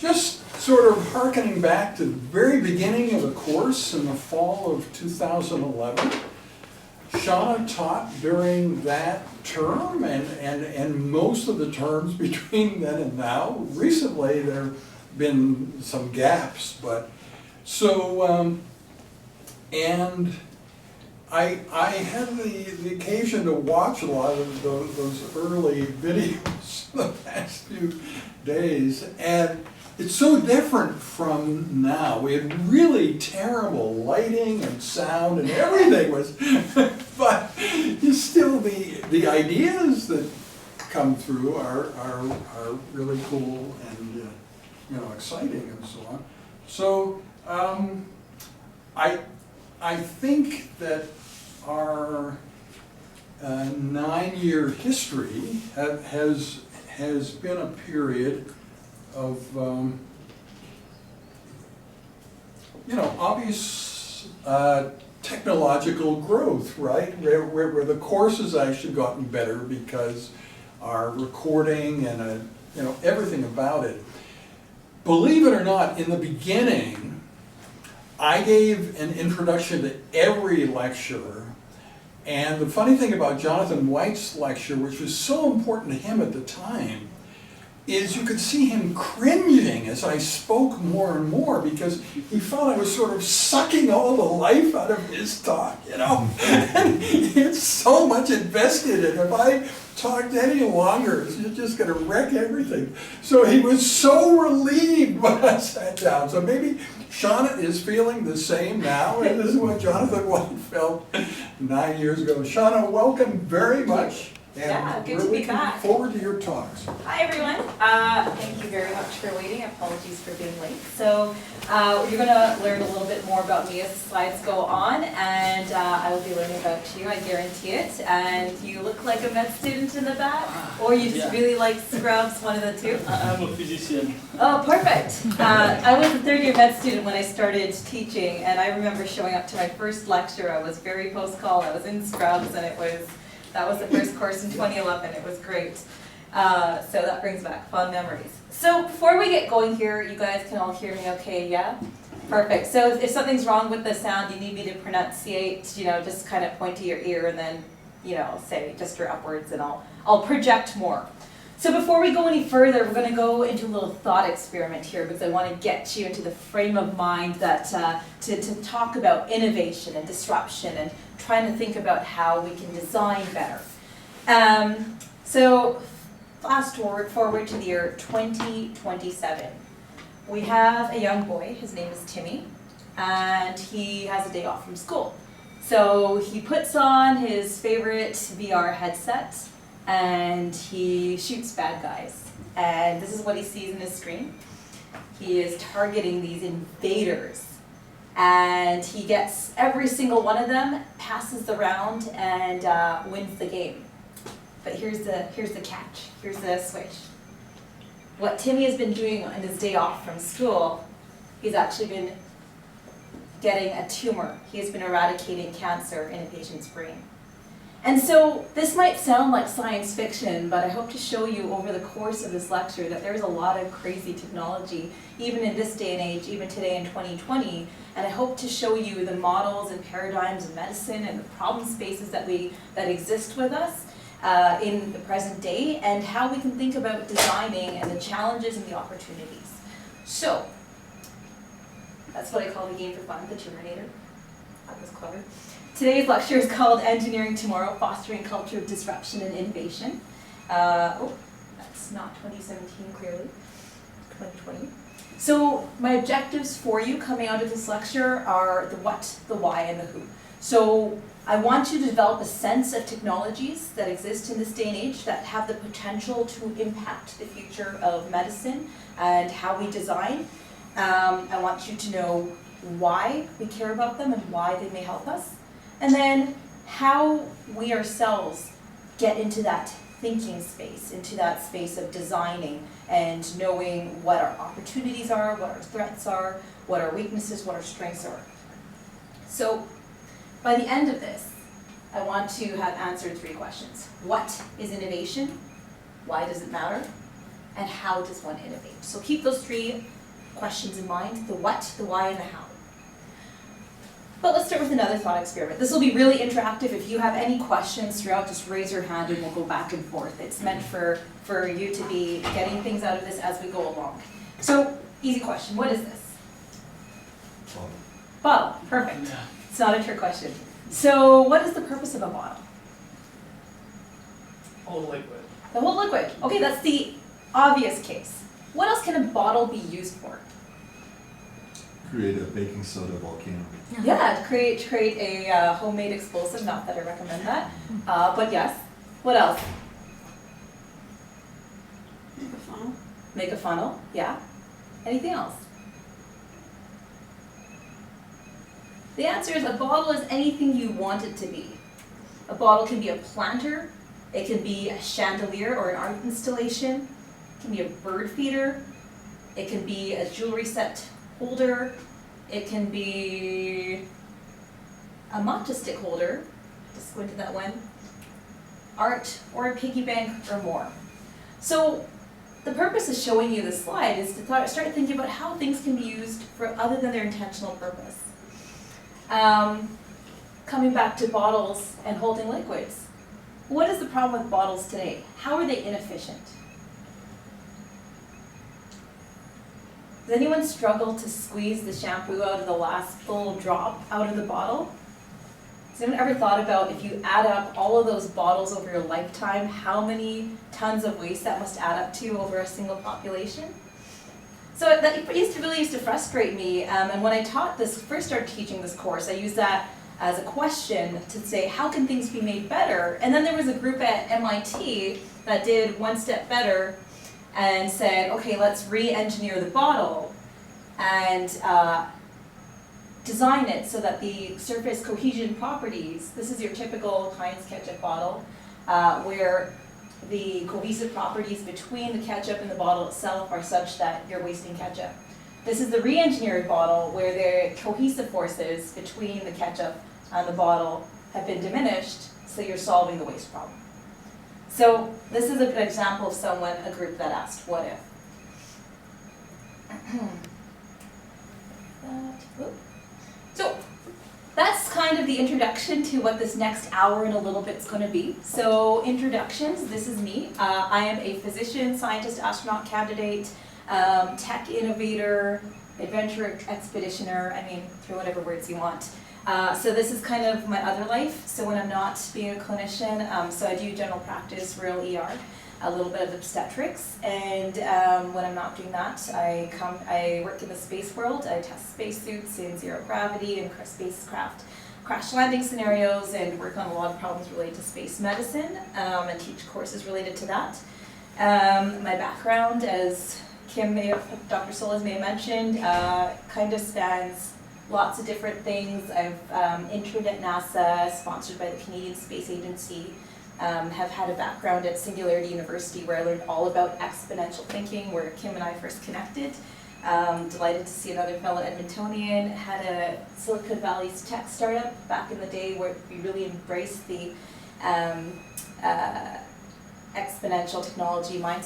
just sort of hearkening back to the very beginning of the course in the fall of 2011. Shawna taught during that term and most of the terms between then and now. Recently there have been some gaps, but so, and I had the occasion to watch a lot of those early videos the past few days, and it's so different from now. We had really terrible lighting and sound and everything was, but still the ideas that come through are really cool and you know, exciting and so on. So I think that our 9-year history has been a period of you know, obvious technological growth, right? Where the course has actually gotten better because our recording and you know, everything about it. Believe it or not, in the beginning, I gave an introduction to every lecture, and the funny thing about Jonathan White's lecture, which was so important to him at the time, is you could see him cringing as I spoke more and more because he felt I was sort of sucking all the life out of his talk, you know? And it's so much invested in it. If I talked any longer, you're just going to wreck everything. So he was so relieved when I sat down. So maybe Shawna is feeling the same now, and this is what Jonathan White felt 9 years ago. Shawna, welcome very much. And yeah, good we're to be looking back. forward to your talks. Hi everyone. Thank you very much for waiting. Apologies for being late. So you're going to learn a little bit more about me as the slides go on, and I will be learning about you, I guarantee it. And you look like a med student in the back, or you just really like scrubs, one of the two. I'm a physician. Oh, perfect. I was a third-year med student when I started teaching, and I remember showing up to my first lecture. I was very post-call. I was in scrubs, and that was the first course in 2011. It was great. So that brings back fond memories. So before we get going here, you guys can all hear me okay, yeah? Perfect. So if something's wrong with the sound, you need me to pronunciate, you know, just kind of point to your ear and then, you know, say just your upwards, and I'll project more. So before we go any further, we're going to go into a little thought experiment here because I want to get you into the frame of mind that to talk about innovation and disruption and trying to think about how we can design better. So fast forward to the year 2027. We have a young boy, his name is Timmy, and he has a day off from school. So he puts on his favorite VR headset and he shoots bad guys. And this is what he sees in his screen. He is targeting these invaders. And he gets every single one of them, passes the round, and wins the game. But here's the catch. Here's the switch. What Timmy has been doing on his day off from school, he's actually been getting a tumor. He has been eradicating cancer in a patient's brain. And so this might sound like science fiction, but I hope to show you over the course of this lecture that there's a lot of crazy technology, even in this day and age, even today in 2020. And I hope to show you the models and paradigms of medicine and the problem spaces that exist with us in the present day, and how we can think about designing and the challenges and the opportunities. So that's what I call the game for fun, the Terminator. That was clever. Today's lecture is called Engineering Tomorrow, Fostering Culture of Disruption and Innovation. That's not 2017 clearly, 2020. So my objectives for you coming out of this lecture are the what, the why, and the who. So I want you to develop a sense of technologies that exist in this day and age that have the potential to impact the future of medicine and how we design. I want you to know why we care about them and why they may help us. And then how we ourselves get into that thinking space, into that space of designing and knowing what our opportunities are, what our threats are, what our weaknesses, what our strengths are. So by the end of this, I want to have answered 3 questions. What is innovation? Why does it matter? and how does one innovate? So keep those three questions in mind, the what, the why, and the how. But let's start with another thought experiment. This will be really interactive. If you have any questions throughout, just raise your hand and we'll go back and forth. It's meant for you to be getting things out of this as we go along. So, easy question, what is this? Bottle, perfect. It's not a trick question. So, what is the purpose of a bottle? Whole liquid. The whole liquid. Okay, that's the obvious case. What else can a bottle be used for? Create a baking soda volcano. Yeah, to create a homemade explosive, not that I recommend that, but yes. What else? Make a funnel. Make a funnel, yeah. Anything else? The answer is a bottle is anything you want it to be. A bottle can be a planter, it can be a chandelier or an art installation, it can be a bird feeder, it can be a jewelry set holder, it can be a matcha stick holder, just go into that one, art, or a piggy bank, or more. So the purpose of showing you this slide is to start thinking about how things can be used for other than their intentional purpose. Coming back to bottles and holding liquids, what is the problem with bottles today? How are they inefficient? Does anyone struggle to squeeze the shampoo out of the last little drop out of the bottle? Has anyone ever thought about if you add up all of those bottles over your lifetime, how many tons of waste that must add up to over a single population? So that really used to frustrate me, and when I first started teaching this course, I used that as a question to say, how can things be made better? And then there was a group at MIT that did one step better and said, okay, let's re-engineer the bottle and design it so that the surface cohesion properties, this is your typical Heinz ketchup bottle, where the cohesive properties between the ketchup and the bottle itself are such that you're wasting ketchup. This is the re-engineered bottle where the cohesive forces between the ketchup and the bottle have been diminished, so you're solving the waste problem. So this is a good example of a group that asked, what if? So that's kind of the introduction to what this next hour and a little bit is going to be. So introductions, this is me. I am a physician, scientist, astronaut candidate, tech innovator, adventure expeditioner, throw whatever words you want. So this is kind of my other life. So when I'm not being a clinician, so I do general practice, real ER, a little bit of obstetrics, and when I'm not doing that, I work in the space world. I test spacesuits in zero gravity and spacecraft crash landing scenarios, and work on a lot of problems related to space medicine, and teach courses related to that. My background, as Dr. Solis may have mentioned, kind of spans lots of different things. I've interned at NASA, sponsored by the Canadian Space Agency, have had a background at Singularity University where I learned all about exponential thinking, where Kim and I first connected. Delighted to see another fellow Edmontonian. Had a Silicon Valley tech startup back in the day where we really embraced the exponential technology mindset.